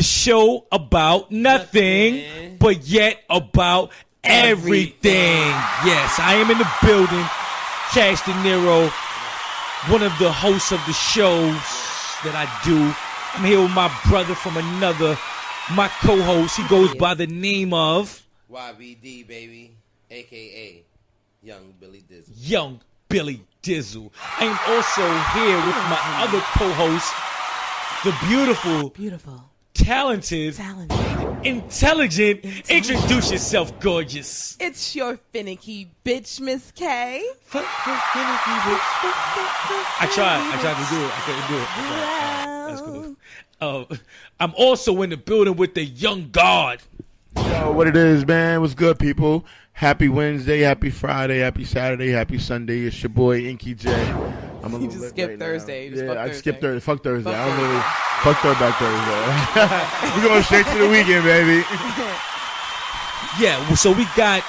show about nothing, but yet about everything. Yes, I am in the building. Cash De Niro, one of the hosts of the shows that I do. I'm here with my brother from another, my co-host. He goes by the name of YBD, baby, a.k.a. Young Billy Dizzle. Young Billy Dizzle. I am also here with my other co-host, the beautiful, talented, intelligent. Introduce yourself, gorgeous. It's your finicky bitch, Miss K. I tried to do it. I couldn't do it. That's cool. I'm also in the building with the young god. Yo, what it is, man? What's good, people? Happy Wednesday, happy Friday, happy Saturday, happy Sunday. It's your boy, Inky J. I'm a You just skipped Thursday. I skipped Thursday. Fuck Thursday. I don't really fuck Throwback Thursday. We're going straight to the weekend, baby. Yeah, so we got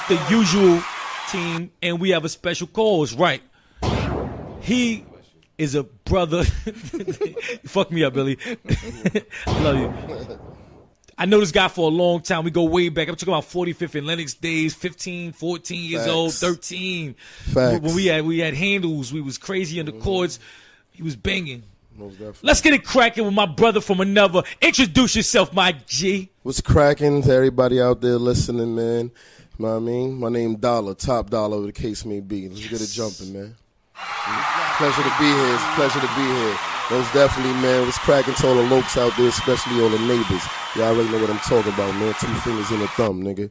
the usual team, and we have a special cause, right? He is a brother. Fuck me up, Billy. I love you. I know this guy for a long time. We go way back. I'm talking about 45th and Lennox days, 15, 14 years Facts. old, 13. Facts. When we had handles, we was crazy on the chords. He was banging. Most definitely. Let's get it cracking with my brother from another. Introduce yourself, my G. What's cracking to everybody out there listening, man? You know what I mean? My name Dolla, top dollar, whatever the case may be. Let's get it jumping, man. Pleasure to be here. It's a pleasure to be here. Most definitely, man. What's cracking to all the lokes out there, especially all the neighbors. Y'all already know what I'm talking about, man. 2 fingers in a thumb, nigga. You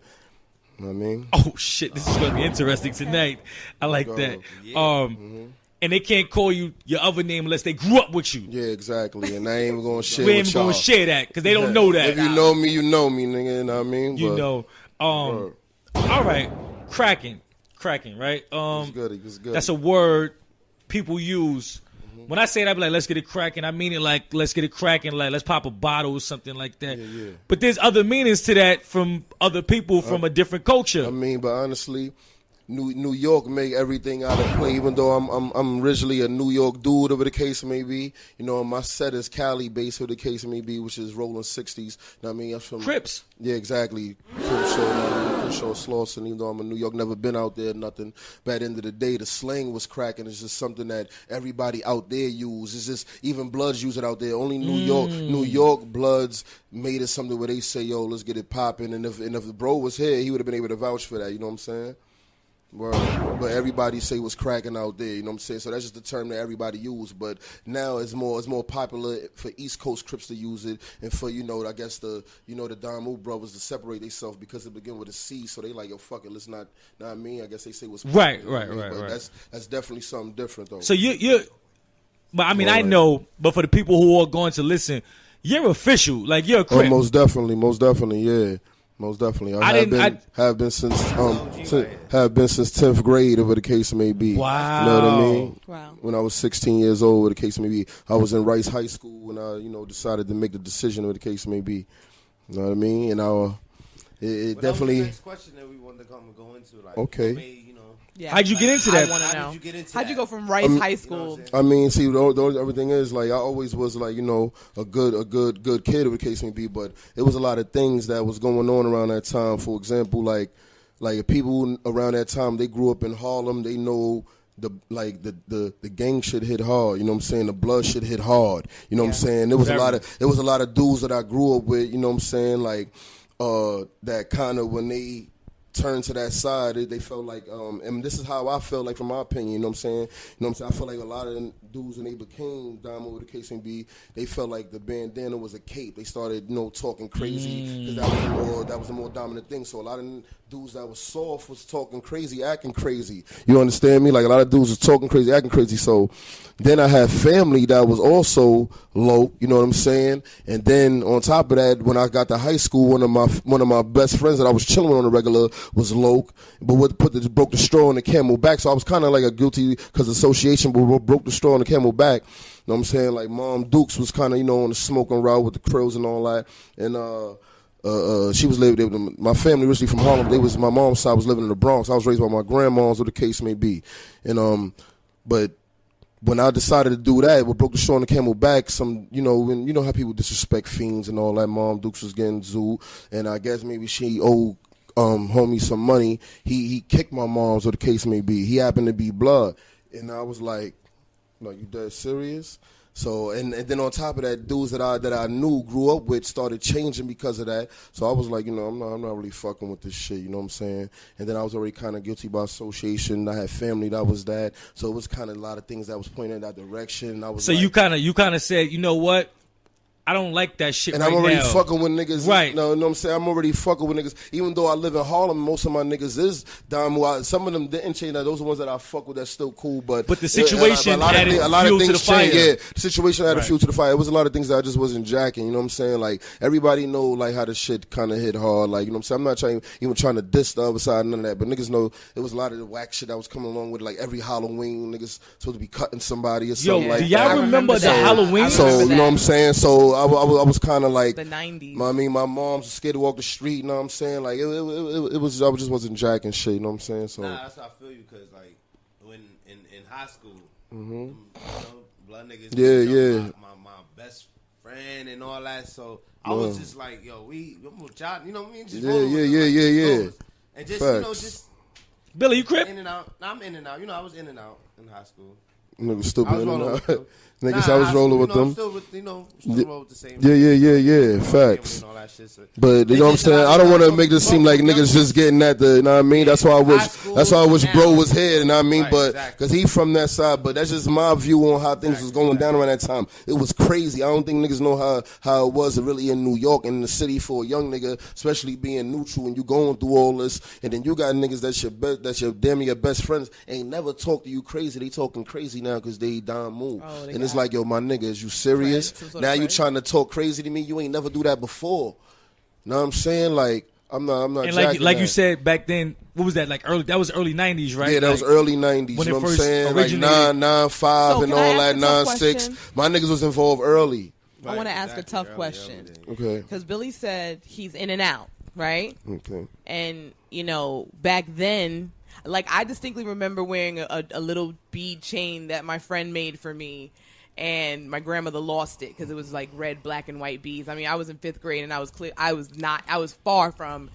know what I mean? Oh, shit. This is going to be interesting tonight. I like that. Yeah. And they can't call you your other name unless they grew up with you. Yeah, exactly. And I ain't even going to share We with ain't y'all. going to share that because they don't know that. If you know me, you know me, nigga. You know what I mean? You know. All right. Cracking, right? It's good. That's a word people use. When I say that, I be like, let's get it cracking. I mean it like, let's get it cracking, like, let's pop a bottle or something like that. Yeah. But there's other meanings to that from other people from a different culture. I mean, but honestly, New York make everything out of play. Even though I'm originally a New York dude, whatever the case may be. You know, my set is Cali based, whatever the case may be, which is rolling 60s. You know what I mean? I'm from Crips. Yeah, exactly. Crenshaw, Slauson. Even though I'm in New York, never been out there, nothing. But at the end of the day, the slang was cracking. It's just something that everybody out there use. It's just even Bloods use it out there. Only New York Bloods made it something where they say, "Yo, let's get it popping." And if the bro was here, he would have been able to vouch for that. You know what I'm saying? But everybody say what's cracking out there, you know what I'm saying? So that's just the term that everybody use. But now it's more popular for East Coast Crips to use it, and for I guess the Damu brothers to separate themselves because it begin with a C. So they like, yo, fuck it, let's not. Know what I mean? I guess they say what's Right. That's definitely something different though. So but I mean, I know, but for the people who are going to listen, you're official, like you're a Crip. Oh, most definitely, yeah. Most definitely. Have been since 10th grade, whatever the case may be. Wow. You know what I mean? Wow. When I was 16 years old, whatever the case may be. I was in Rice High School when I, decided to make the decision, whatever the case may be. You know what I mean? And it definitely. That was the next question that we wanted to go into. Like, okay. Yeah. How'd you get into that? I want to know. How'd you go from Rice High School? I mean, see, everything is like I always was like, a good kid, whatever the case may be. But it was a lot of things that was going on around that time. For example, like people around that time, they grew up in Harlem. They know the gang shit hit hard. You know what I'm saying? The blood shit hit hard. You know what I'm saying? There was a lot of dudes that I grew up with. You know what I'm saying? Like that kind of when they turn to that side, they felt like, and this is how I felt like from my opinion, you know what I'm saying? You know what I'm saying? I feel like a lot of them dudes when they became Damo, whatever the case may be, they felt like the bandana was a cape. They started, talking crazy because that was a more dominant thing. So a lot of dudes that was soft was talking crazy, acting crazy. You understand me? Like a lot of dudes was talking crazy, acting crazy. So then I had family that was also low, you know what I'm saying? And then on top of that, when I got to high school, one of my best friends that I was chilling with on the regular was low, but broke the straw in the camel back. So I was kind of like a guilty because association, but broke the straw in the camel back. You know what I'm saying? Like Mom Dukes was kind of, on the smoking route with the krills and all that. And she was living. My family originally from Harlem. My mom's side was living in the Bronx. I was raised by my grandmas, whatever the case may be. And but when I decided to do that, what broke the straw on the camel back, when you know how people disrespect fiends and all that. Mom Dukes was getting zoo, and I guess maybe she owed homie some money. He kicked my mom's, or the case may be. He happened to be blood, and I was like, "No, you dead serious?" So and then on top of that, dudes that I knew, grew up with, started changing because of that. So I was like, I'm not really fucking with this shit. You know what I'm saying? And then I was already kind of guilty by association. I had family that was that, so it was kind of a lot of things that was pointing in that direction. I was so you kind of said, you know what? I don't like that shit. And right I'm already now. fucking with niggas. Right. No, you know what I'm saying? I'm already fucking with niggas. Even though I live in Harlem, most of my niggas is down. Some of them didn't change. Those are the ones that I fuck with that's still cool. But the situation added fuel to the fire. Yeah, the situation added fuel to the fire. It was a lot of things that I just wasn't jacking. You know what I'm saying? Like, everybody know like how the shit kind of hit hard. Like, you know what I'm saying? I'm not even trying to diss the other side, none of that. But niggas know it was a lot of the whack shit that was coming along with, like, every Halloween, niggas supposed to be cutting somebody or something like that. Do y'all remember the Halloween? So, you know what I'm saying? So, I was kind of like the 90s. I mean, my mom's scared to walk the street. You know what I'm saying? Like it was, I just wasn't jacking shit. You know what I'm saying? So that's how I feel you, because like when in high school, blood niggas, my best friend and all that. So I was just like, yo, I'm gonna try, you know what I mean? Just yeah. And just Facts. just Billy, you crip? in and out. I'm in and out. I was in and out in high school. Niggas stupid in and out. Niggas, Nah, I was rolling with them. Still roll with the same. Yeah. Facts. And all that shit, so. But you know what I'm saying? I don't want to make this seem like niggas just getting at the. You know what I mean? That's why I wish bro was here. You know what I mean? Right, but exactly. because he from that side. But that's just my view on how things was going down around that time. It was crazy. I don't think niggas know how it was really in New York and in the city for a young nigga, especially being neutral and you going through all this, and then you got niggas that's your damn your best friends ain't never talk to you crazy. They talking crazy now because they down move. And it's like, yo, my nigga, is you serious? Now you trying to talk crazy to me? You ain't never do that before. Know what I'm saying? Like, I'm not. And like you said back then, what was that like? That was early 90s, right? Yeah, that was early 90s. When you know it what I'm first saying? Like originated. 995 and can I all ask that, a tough 96. question? My niggas was involved early. I want to ask a tough question. Okay. Because Billy said he's in and out, right? Okay. And, back then, like, I distinctly remember wearing a little bead chain that my friend made for me, and my grandmother lost it because it was like red, black, and white beads. I mean, I was in 5th grade, and I was far from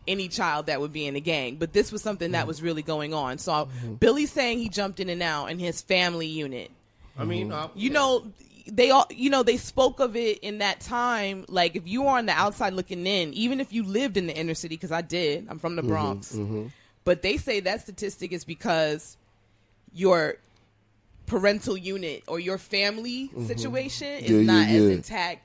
any child that would be in a gang, but this was something that was really going on. So Billy's saying he jumped in and out in his family unit. I mean, they spoke of it in that time. Like, if you were on the outside looking in, even if you lived in the inner city, because I did, I'm from the Bronx, but they say that statistic is because your parental unit or your family situation is not as intact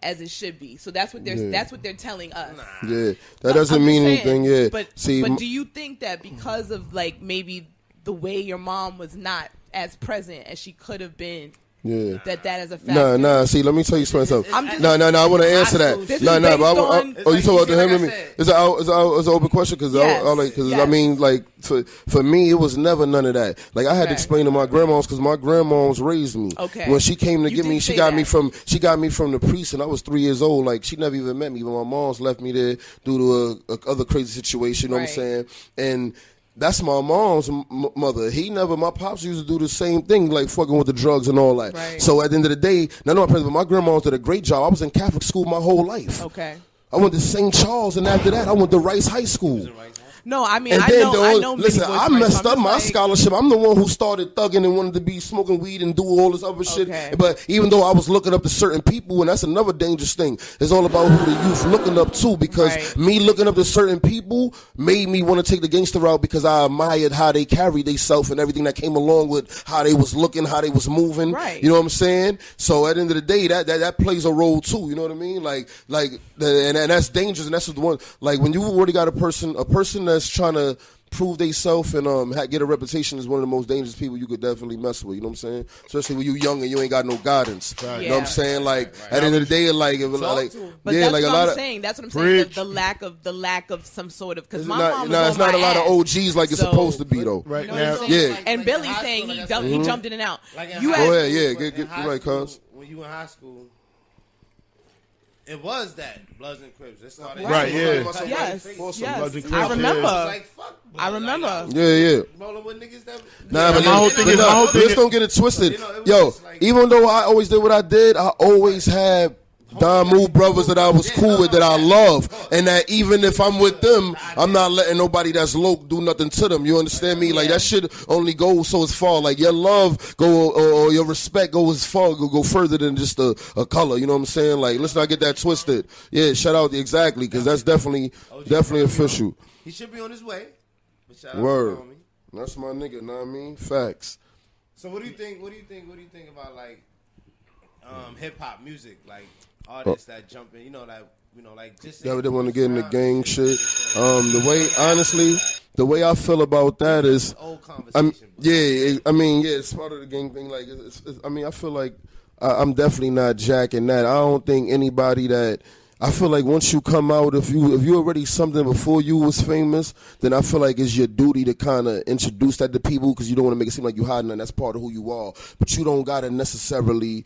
as it should be. So that's what they're telling us. Yeah, that doesn't mean anything. Yeah, but do you think that because of like maybe the way your mom was not as present as she could have been? Yeah. That is a factor. Nah. See, let me tell you something. No. I want to answer that. No. You talking about the him and me? It's an open question because I mean, like for me, it was never none of that. Like I had to explain to my grandmas because my grandmas raised me. Okay. When she came to get me, she got me from the precinct. I was 3 years old. Like she never even met me, but my mom's left me there due to a other crazy situation. You know what I'm saying? And that's my mom's mother. My pops used to do the same thing, like fucking with the drugs and all that. Right. So at the end of the day, none of my parents, but my grandma's did a great job. I was in Catholic school my whole life. Okay. I went to St. Charles, and after that, I went to Rice High School. No, I mean, And I then know. Listen, I messed up my scholarship. I'm the one who started thugging and wanted to be smoking weed and do all this other shit. But even though I was looking up to certain people, and that's another dangerous thing, it's all about who the youth looking up to. Because me looking up to certain people made me want to take the gangster route because I admired how they carried themselves and everything that came along with how they was looking, how they was moving. Right. You know what I'm saying? So at the end of the day, that plays a role too. You know what I mean? And that's dangerous. And that's the one. Like when you already got a person that's trying to prove theyself and get a reputation is one of the most dangerous people you could definitely mess with. You know what I'm saying? Especially when you young and you ain't got no guidance. Right. You know what I'm saying? Like at the end of the day, but that's what I'm saying. That's what I'm saying. The lack of some sort of because my mom was it's not a lot of OGs like it's supposed to be though. Right you know now, yeah. And Billy's saying he jumped in and out. Like go ahead, yeah, get right, cuz. When you in high school, It was that Bloods and Crips. It started Right, yeah. Yes, Bloods and yes. Crips, I yeah. remember. Like, fuck Blood. I remember. Yeah. Rolling with niggas that. Nah, but my whole thing is- my whole thing let's is- don't get it twisted. You know, it was Yo, just like- even though I always did what I did, I always had Damu brothers that I was cool with, that I love, and that even if I'm with them, I'm not letting nobody that's low do nothing to them. You understand me? Like that shit only goes so as far. Like your love or your respect go as far, go further than just a color. You know what I'm saying? Like let's not get that twisted. Yeah, shout out exactly, because that's definitely official. He should be on his way. But shout out Word. to homie. That's my nigga. Know what I mean? Facts. So what do you think? What do you think about like hip hop music, like artists that jump in? Like just They want to get in the gang shit. The way I feel about that is, old conversation. it's part of the gang thing. Like, I feel like I'm definitely not jacking that. I don't think anybody that. I feel like once you come out, if you already something before you was famous, then I feel like it's your duty to kind of introduce that to people, because you don't want to make it seem like you hiding, and that's part of who you are. But you don't gotta necessarily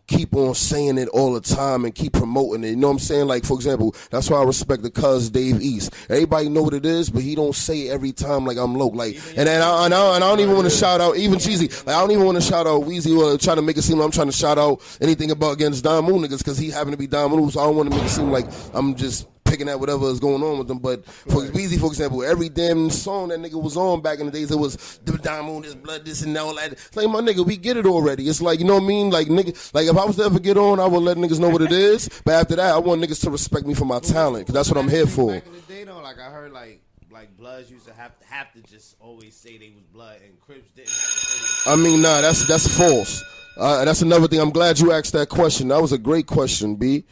keep on saying it all the time and keep promoting it. You know what I'm saying? Like, for example, that's why I respect the cuz Dave East. Everybody know what it is, but he don't say it every time like I'm low. Like, and I don't even want to shout out even Jeezy. Like, I don't even want to shout out Weezy or trying to make it seem like I'm trying to shout out anything about against Don Moon niggas, because he happened to be Don Moon, so I don't want to make it seem like I'm just picking at whatever is going on with them. But for Weezy, for example, every damn song that nigga was on back in the days, it was the Diamond, this blood, this and all that. It's like, my nigga, we get it already. It's like, you know what I mean? Like, nigga, like if I was to ever get on, I would let niggas know what it is. But after that, I want niggas to respect me for my talent, because that's what I'm here for. Back in the day, though, like I heard, like Bloods used to have to just always say they was Blood, and Crips didn't have to say I mean, nah, that's false. That's another thing. I'm glad you asked that question. That was a great question, B.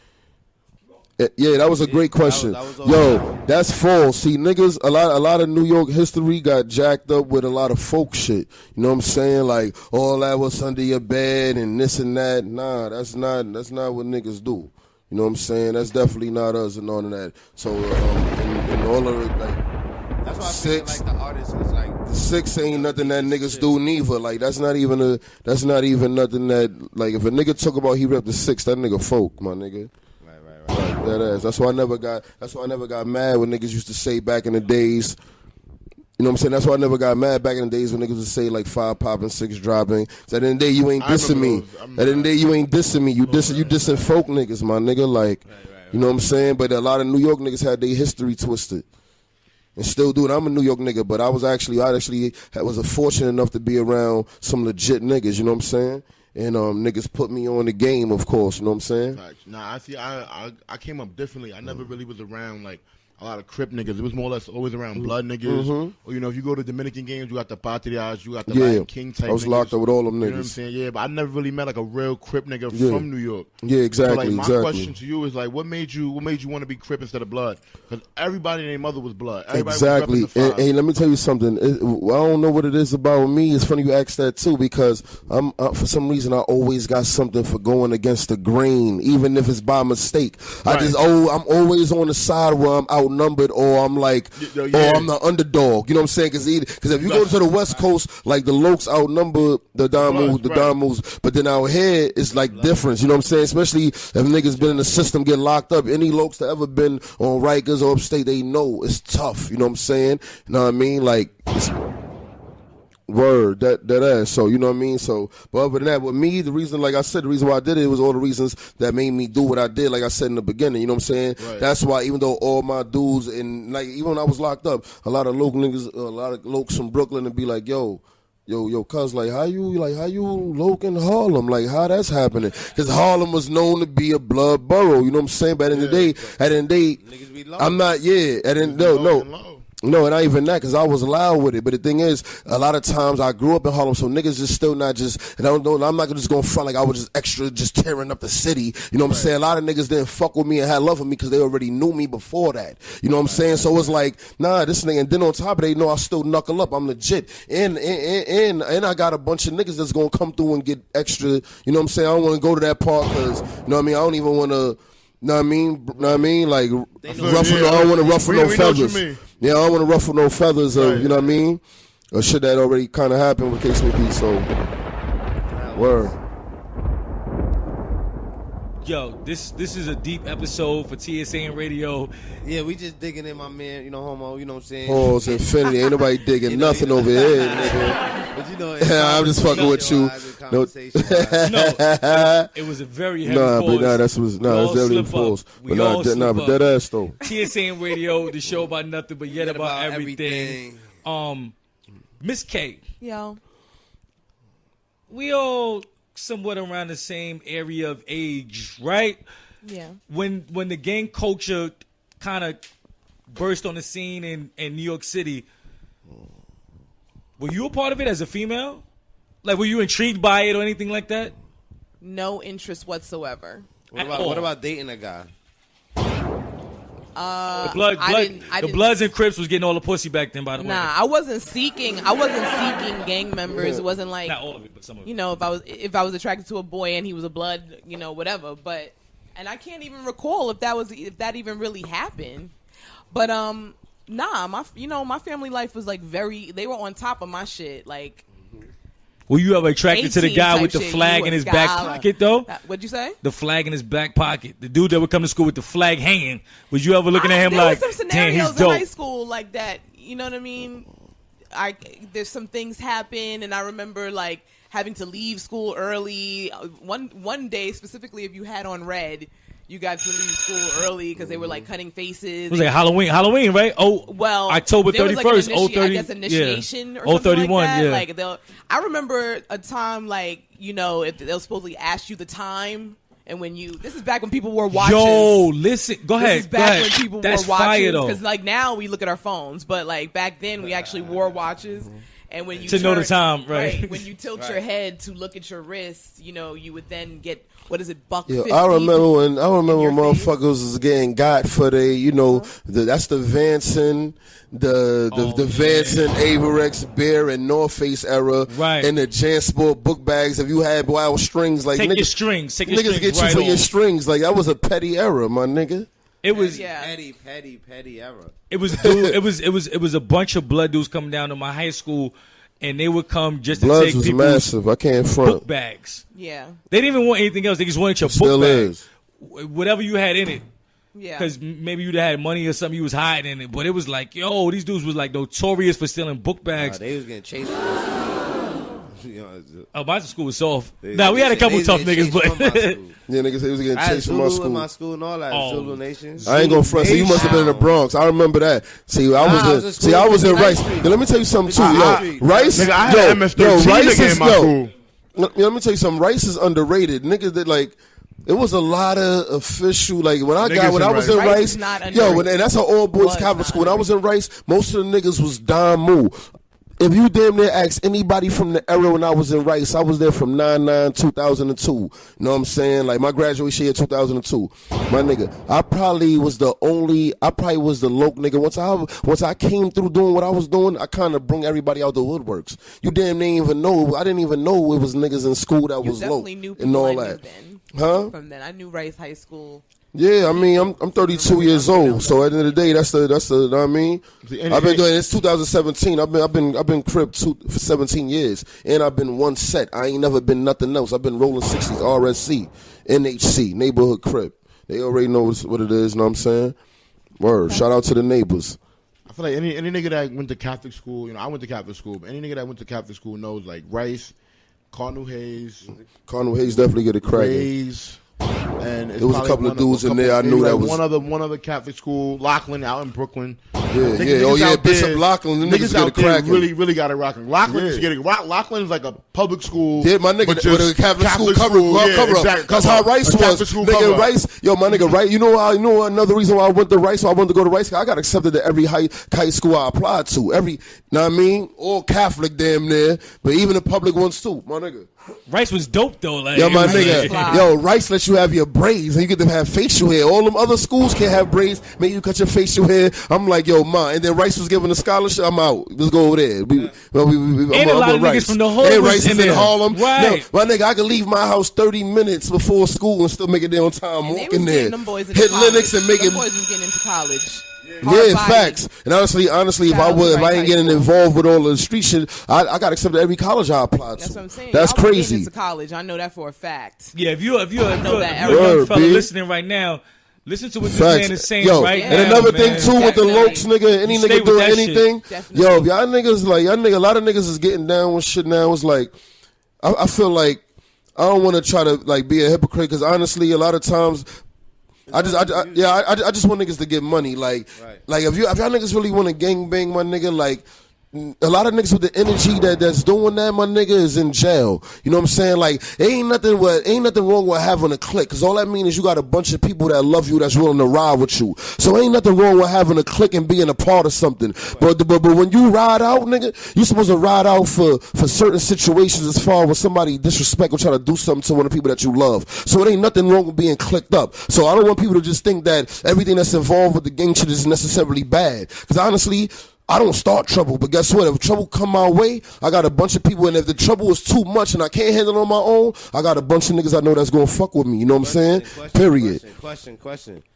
Yeah, that was a great question. That's false. See, niggas, a lot of New York history got jacked up with a lot of folk shit. You know what I'm saying? Like, all that was under your bed and this and that. Nah, that's not what niggas do. You know what I'm saying? That's definitely not us and all of that. So, and all of it, like, that's why I feel six, like the artist was like the 6 ain't nothing that niggas do neither. Like, that's not even nothing that, like, if a nigga talk about he rep the 6, that nigga folk, my nigga. Like, that ass. That's why I never got mad when niggas used to say back in the days. You know what I'm saying? That's why I never got mad back in the days when niggas would say like 5 popping, 6 dropping. So at the end of the day, you ain't dissing me. At the end of the day, you ain't dissing me. You dissing folk niggas, my nigga. Like, you know what I'm saying? But a lot of New York niggas had their history twisted. And still do it. I'm a New York nigga, but I was fortunate enough to be around some legit niggas, you know what I'm saying? And niggas put me on the game, of course. You know what I'm saying? Facts. Nah, I see. I came up differently. I never really was around like a lot of Crip niggas. It was more or less always around blood niggas. Or, you know, if you go to Dominican games, you got the Patrias, you got the Latin King type. I was niggas. locked up with all them niggas. You know what I'm saying? Yeah, but I never really met like a real Crip nigga from New York. Yeah, exactly. So, like, my question to you is like, what made you want to be Crip instead of Blood? Because everybody and their mother was Blood. Everybody exactly. Was the and let me tell you something. I don't know what it is about me. It's funny you asked that too, because I'm for some reason I always got something for going against the grain, even if it's by mistake. Right. I'm always on the side where I'm outnumbered, or I'm like, or I'm the underdog. You know what I'm saying? Because if you go to the West Coast, like the Lokes outnumber the Damus, but then out here it's like difference. You know what I'm saying? Especially if niggas been in the system, get locked up. Any Lokes that ever been on Rikers or upstate, they know it's tough. You know what I'm saying? You know what I mean? Like, it's word that ass. So, you know what I mean? So, but other than that, with me, the reason, like I said, the reason why I did it was all the reasons that made me do what I did. Like I said in the beginning, you know what I'm saying? Right. That's why, even though all my dudes, and like even when I was locked up, a lot of local niggas, a lot of Lokes from Brooklyn, and be like, yo, cuz, like, how you Loke in Harlem? Like, how that's happening? Because Harlem was known to be a blood borough, you know what I'm saying? But at the end of the day, I'm not, no, and not even that, because I was loud with it. But the thing is, a lot of times I grew up in Harlem, so niggas is still not just, and I'm not just going to front like I was just extra, just tearing up the city. You know what I'm saying? A lot of niggas didn't fuck with me and had love for me because they already knew me before that. You know what I'm saying? So it's like, nah, this nigga, and then on top of that, you know, I still knuckle up. I'm legit. And I got a bunch of niggas that's going to come through and get extra, you know what I'm saying? I don't want to go to that part because, you know what I mean? I don't even want to, know what I mean? Like, I don't want to ruffle no feathers. Yeah, I don't want to ruffle no feathers of, you know what I mean? Or shit that already kind of happened, what case may be, so. Word. Yo, this is a deep episode for TSN Radio. Yeah, we just digging in, my man. You know, homo. You know what I'm saying? Pause, infinity. Ain't nobody digging nothing over here, nigga. But you know, I'm just fucking with you. No, it was a very heavy pause. But it's definitely false. But but dead ass though. TSN Radio, the show about nothing but yet about everything. Miss K. Yo. We all somewhat around the same area of age, right? Yeah. When the gang culture kind of burst on the scene in New York City, were you a part of it as a female? Like, were you intrigued by it or anything like that? No interest whatsoever. What about dating a guy? The Bloods and Crips was getting all the pussy back then, by the way. Nah, I wasn't seeking gang members. It wasn't like, not all of it, but some of it. You know, if I was attracted to a boy and he was a blood, you know, whatever. But and I can't even recall if that even really happened. But nah, my family life was like they were on top of my shit, like. Were you ever attracted to the guy with the flag in his back pocket, though? What'd you say? The flag in his back pocket. The dude that would come to school with the flag hanging. Was you ever looking at him like, there was some damn, he's scenarios dope? in high school like that. You know what I mean? There's some things happen, and I remember like having to leave school early. One day specifically, if you had on red, you got to leave school early because they were like cutting faces. It was like Halloween, right? Oh, well, October 31st, like I guess initiation or something 31, like that. Yeah. Like I remember a time like, you know, if they'll supposedly ask you the time, and this is back when people wore watches. Yo, listen, go ahead. This is back when people That's wore watches, fire, though. because like now we look at our phones, but like back then we actually wore watches. And when you know the time, right? When you tilt your head to look at your wrist, you know, you would then get, what is it, buck Yeah, 50? I remember when motherfuckers was getting got for they, you know, that's the Vanson, the Vanson, Averex, Bear, and North Face era, right? And the Jansport book bags. If you had wild strings, like take niggas, your strings, take your niggas strings get you right for on. your strings. Like that was a petty era, my nigga. It was petty era. It was dude. It was a bunch of blood dudes coming down to my high school, and they would come just to Bloods take was people's massive. I can't front. book bags. Yeah. They didn't even want anything else. They just wanted your Still book bag, is. whatever you had in it. Yeah. Because maybe you'd had money or something you was hiding in it, but it was like, yo, these dudes was like notorious for stealing book bags. They was getting chased. Oh, my school was soft. Now we had a couple tough niggas, but yeah, niggas was getting chased from my school. In my school and all that. Zulu Nation. I ain't gonna front. So you must have been in the Bronx. I remember that. I was in Rice. Yo, let me tell you something too. Yo, Rice. Nigga, I had MS-13 Rice is in my school. Let me tell you something. Rice is underrated. Niggas that like. It was a lot of official, like when I was in Rice, and that's an all boys Catholic school. When I was in Rice, most of the niggas was Don Moo. If you damn near ask anybody from the era when I was in Rice, I was there from 99, 2002. You know what I'm saying? Like my graduation year, 2002. My nigga, I probably was the loc nigga. Once I came through doing what I was doing, I kind of bring everybody out the woodworks. You damn didn't even know. I didn't even know it was niggas in school that was low and all that. Huh? From then, I knew Rice High School. Yeah, I mean, I'm 32 years old, so at the end of the day, that's the. You know what I mean, I've been doing it's 2017. I've been crip for 17 years, and I've been one set. I ain't never been nothing else. I've been rolling 60s, RSC, NHC, neighborhood crip. They already know what it is. You know what I'm saying? Word. Shout out to the neighbors. I feel like any nigga that went to Catholic school, you know, I went to Catholic school, but any nigga that went to Catholic school knows like Rice, Cardinal Hayes definitely get a crack. And there was a couple of dudes in there I knew that was one other Catholic school, Lachlan out in Brooklyn. Yeah, Bishop Lachlan. Niggas out there really got it rocking. Lachlan is getting Lachlan is like a public school. Yeah, my nigga with a Catholic school cover up. Exactly. That's how Rice was. Nigga, Rice. Yo, my nigga, Rice. You know another reason why I went to Rice. I wanted to go to Rice. I got accepted to every high school I applied to. Know what I mean? All Catholic damn near, but even the public ones too, my nigga. Rice was dope though. Like, yo, my nigga. Yo, Rice lets you have your braids and you get to have facial hair. All them other schools can't have braids. Make you cut your facial hair. I'm like, yo, ma. And then Rice was given a scholarship. I'm out. Let's go over there. And a lot of niggas from the hood and was Rice is in Harlem. Right. Yo, my nigga, I could leave my house 30 minutes before school and still make it there on time. Walking there. Them boys hit Linux and make it. Them boys was getting into college. hard-bodied. Facts. And honestly, if I ain't getting involved with all the street shit, I got accepted every college I applied to. That's what I'm saying. That's Y'all crazy. Into college, I know that for a fact. Yeah, if you're a Word, young fella B. listening right now, listen to what this Facts. man is saying Yo, right and now. another man. thing too with the lokes, nigga, any You stay nigga with doing that anything, Definitely. yo, if y'all niggas like y'all nigga, a lot of niggas is getting down with shit now. It's like I feel like I don't want to try to like be a hypocrite because honestly, a lot of times. I just want niggas to get money. Like if y'all niggas really want to gangbang, my nigga, like a lot of niggas with the energy that's doing that, my nigga, is in jail. You know what I'm saying? Like, ain't nothing wrong with having a clique, because all that means is you got a bunch of people that love you that's willing to ride with you. So ain't nothing wrong with having a clique and being a part of something. But when you ride out, nigga, you supposed to ride out for certain situations as far as when somebody disrespect or try to do something to one of the people that you love. So it ain't nothing wrong with being clicked up. So I don't want people to just think that everything that's involved with the gang shit is necessarily bad. Because honestly, I don't start trouble, but guess what? If trouble come my way, I got a bunch of people, and if the trouble is too much and I can't handle it on my own, I got a bunch of niggas I know that's gonna fuck with me. You know what I'm saying? Period. Question.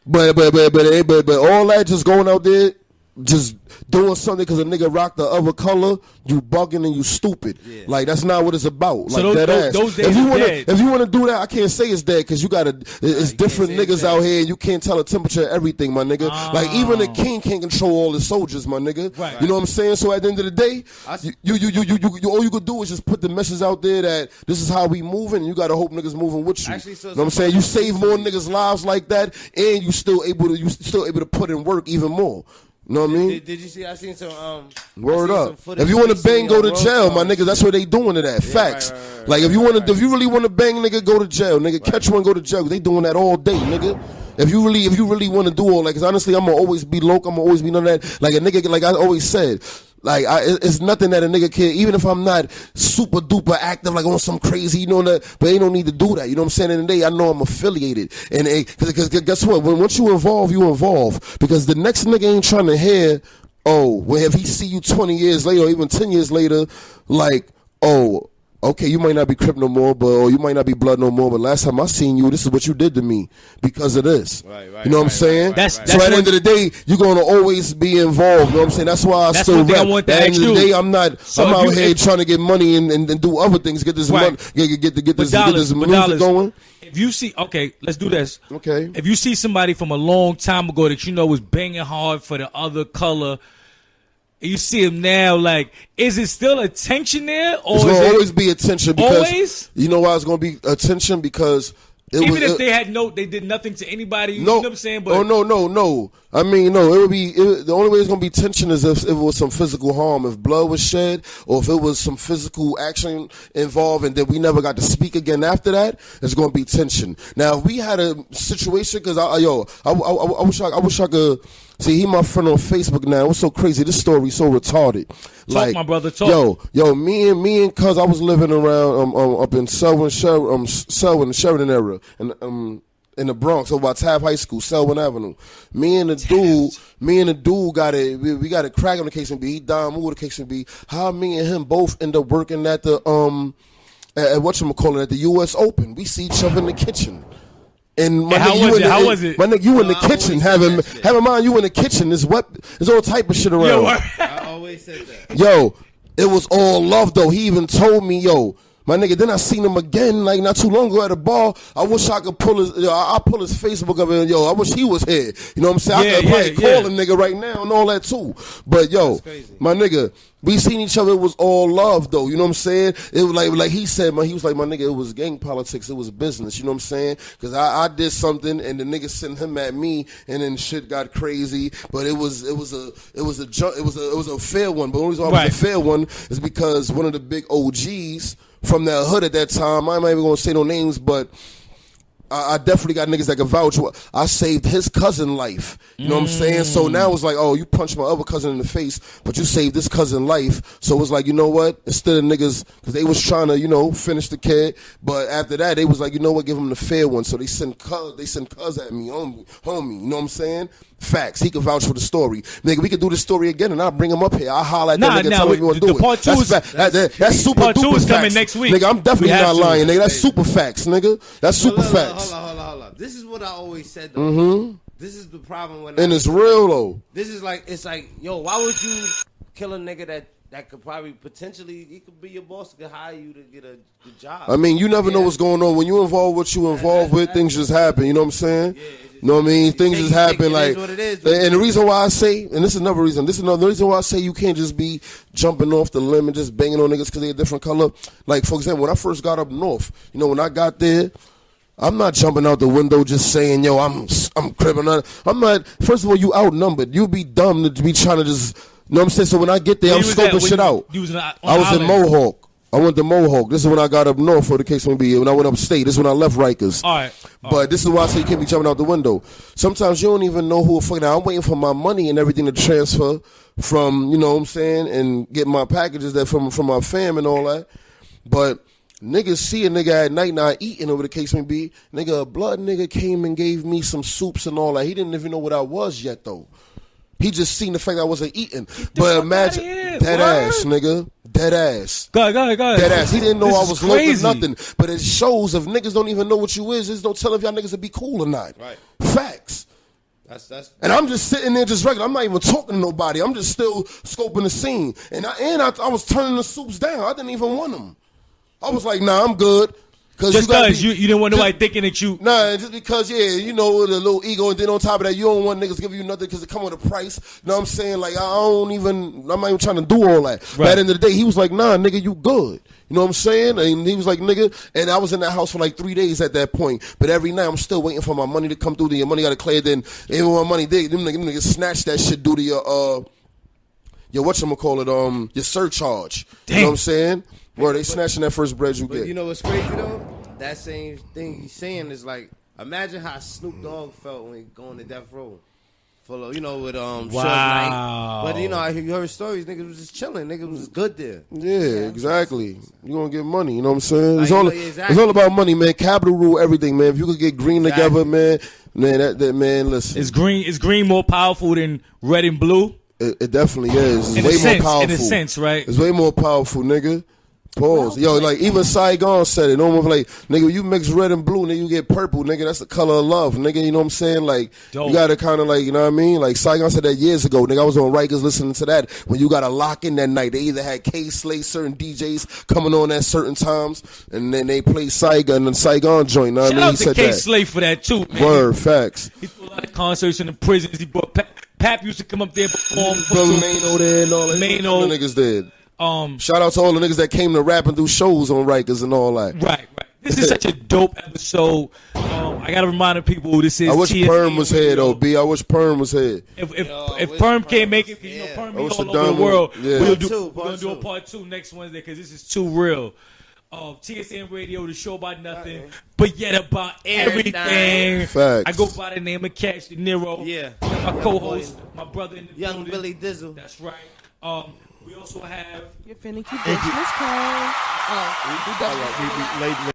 But all that just going out there, just doing something because a nigga rock the other color, you bugging and you stupid. Yeah. Like that's not what it's about. So like those days if you wanna do that, I can't say it's dead because you gotta. It's different niggas out here. And you can't tell the temperature of everything, my nigga. Like even the king can't control all his soldiers, my nigga. Right. You know what I'm saying? So at the end of the day, you all you could do is just put the message out there that this is how we moving. And you gotta hope niggas moving with you. Actually, so you know what I'm saying? You save more niggas' lives like that, and you still able to put in work even more. You know what I mean? Did you see? I seen some. Word up. If you want to bang, go to jail, my nigga. That's what they doing to that. Facts. Like if you really want to bang, nigga, go to jail, nigga. Catch one, go to jail. They doing that all day, nigga. If you really want to do all that, because honestly, I'm gonna always be local. I'm gonna always be none of that. Like a nigga, like I always said. Like it's nothing that a nigga can, even if I'm not super duper active, like on some crazy, you know that. But they don't need to do that. You know what I'm saying? In the day, I know I'm affiliated, and because guess what? Once you involve, because the next nigga ain't trying to hear, if he see you 20 years later or even 10 years later, like, okay, you might not be Crip no more, or you might not be Blood no more, but last time I seen you, this is what you did to me because of this. Right, you know what I'm saying? That's so at the end of the day, you're going to always be involved. You know what I'm saying? That's why I still rap. At the end of the day, I'm out here trying to get money and do other things, get this money, get this music going. If you see, okay, let's do this. Okay. If you see somebody from a long time ago that you know was banging hard for the other color, you see him now, like, is it still a tension there? Or it's going to always be a tension. Because, always? You know why it's going to be a tension? Because they did nothing to anybody. You know what I'm saying? But no. I mean, no. The only way it's gonna be tension is if it was some physical harm, if blood was shed, or if it was some physical action involved, and then we never got to speak again after that. It's gonna be tension. Now, if we had a situation, because I wish I could. See, he my friend on Facebook now. What's so crazy? This story so retarded. Talk, my brother. Talk. Yo, me and cuz I was living around up in Selwyn, Sheridan area, and in the Bronx, over by Tabb High School, Selwyn Avenue. Me and the dude got it. We got a crack on the case and B. He died with the case and B. How me and him both end up working at the at whatchamacallit, at the U.S. Open. We see each other in the kitchen. And how was it? My nigga, you in the kitchen, having mind you in the kitchen. There's all type of shit around. Yo, I always said that. Yo, it was all love though. He even told me, yo, my nigga. Then I seen him again, like not too long ago at a bar. I wish I could pull his, I pull his Facebook up and I wish he was here. You know what I'm saying? I could probably call a nigga right now and all that too. But yo, my nigga. We seen each other. It was all love, though. You know what I'm saying? It was like he said, man. He was like, my nigga. It was gang politics. It was business. You know what I'm saying? Because I did something, and the nigga sent him at me, and then shit got crazy. But it was a fair one. But the only reason why it was a fair one is because one of the big OGs from that hood at that time. I'm not even gonna say no names, but I definitely got niggas that can vouch. I saved his cousin life. You know what I'm saying? So now it's like, you punched my other cousin in the face, but you saved this cousin life. So it's like, you know what? Instead of niggas, because they was trying to, finish the kid. But after that, they was like, you know what? Give him the fair one. So they sent cuz at me, homie. You know what I'm saying? Facts. He can vouch for the story. Nigga, we can do this story again, and I'll bring him up here. I'll holler at that nigga, tell him we want to do it. Part two that's super part two is coming facts. next week. Nigga, I'm definitely not lying, nigga. That's super facts, nigga. That's super facts. Hold on. This is what I always said, though. this is the problem when. And it's real though. This is like it's like, yo, why would you kill a nigga that could probably potentially he could be your boss, could hire you to get a good job. I mean, you never know what's going on when you involve what you involved with. Things just happen. You know what I'm saying? You know what I mean? Things just happen. Like, what it is, and the reason why I say, and this is another reason. This is another reason why I say you can't just be jumping off the limb and just banging on niggas because they're a different color. Like, for example, when I first got up north, you know, when I got there, I'm not jumping out the window just saying, yo, I'm cripping. I'm not. First of all, you outnumbered. You'd be dumb to be trying to just. You know what I'm saying? So when I get there, I'm scoping shit out. I was in Mohawk. I went to Mohawk. This is when I got up north, for the case may be. When I went upstate, this is when I left Rikers. All right. But this is why I say you can't be jumping out the window. Sometimes you don't even know who fucking. I'm waiting for my money and everything to transfer from, you know what I'm saying, and get my packages that from my fam and all that. But niggas see a nigga at night not eating, over the case may be. Nigga, a blood nigga came and gave me some soups and all that. He didn't even know what I was yet, though. He just seen the fact I wasn't eating. But imagine, dead ass, nigga. Dead ass. Go ahead. Dead ass. He didn't know I was looking nothing. But it shows if niggas don't even know what you is, there's no telling if y'all niggas would be cool or not. Right. Facts. That's. And I'm just sitting there just regular. I'm not even talking to nobody. I'm just still scoping the scene. And I was turning the soups down. I didn't even want them. I was like, nah, I'm good. Just because you didn't want nobody thinking that you... Nah, just because, yeah, you know, the little ego, and then on top of that, you don't want niggas to give you nothing because it come with a price. You know what I'm saying? Like, I'm not even trying to do all that. Right. But at the end of the day, he was like, nah, nigga, you good. You know what I'm saying? And he was like, nigga, and I was in that house for like 3 days at that point. But every night, I'm still waiting for my money to come through. Your money got to clear. Then, even when my money did, them niggas snatch that shit due to your whatchamacallit, your surcharge. Damn. You know what I'm saying? Where they snatching that first bread you get. You know what's crazy though? That same thing he's saying is like, imagine how Snoop Dogg felt when he going to death row, full of, you know, with wow. Suge Knight. But you know, I heard stories. Niggas was just chilling. Niggas was good there. Yeah, exactly. You gonna get money. You know what I'm saying? It's Like, all about money, man. Capital rule everything, man. If you could get green together, man, that man. Listen, is green more powerful than red and blue? It definitely is. It's way more powerful. In a powerful. sense, right? It's way more powerful, nigga. Pause. Yo, like even Saigon said it. Almost like, nigga, you mix red and blue, nigga, you get purple, nigga. That's the color of love, nigga. You know what I'm saying? Like, dope. You gotta kind of like, you know what I mean? Like Saigon said that years ago, nigga. I was on Rikers listening to that. When you gotta lock in that night, they either had K-Slay, certain DJs coming on at certain times, and then they play Saigon and Saigon joint. Know what I mean? Shout out He to said K-Slay for that too, man. Word, facts. He threw a lot of concerts in the prisons. He brought Pap used to come up there and perform. Mano there and all that. Mano. The niggas did. Shout out to all the niggas that came to rap and do shows on Rikers and all that. Right. This is such a dope episode. I gotta remind people this is. I wish TSA Perm was here though, Radio. B. I wish Perm was here. If Perm can't make it, you know, Perm be all over the world. Yeah. We're gonna do a part 2 next Wednesday because this is too real. TSN Radio, the show about nothing, but yet about everything. Facts. I go by the name of Cash De Niro. Yeah. My co-host, my brother in the Young building. Billy Dizzle. That's right. We also have Your finicky business card. Oh, we All right,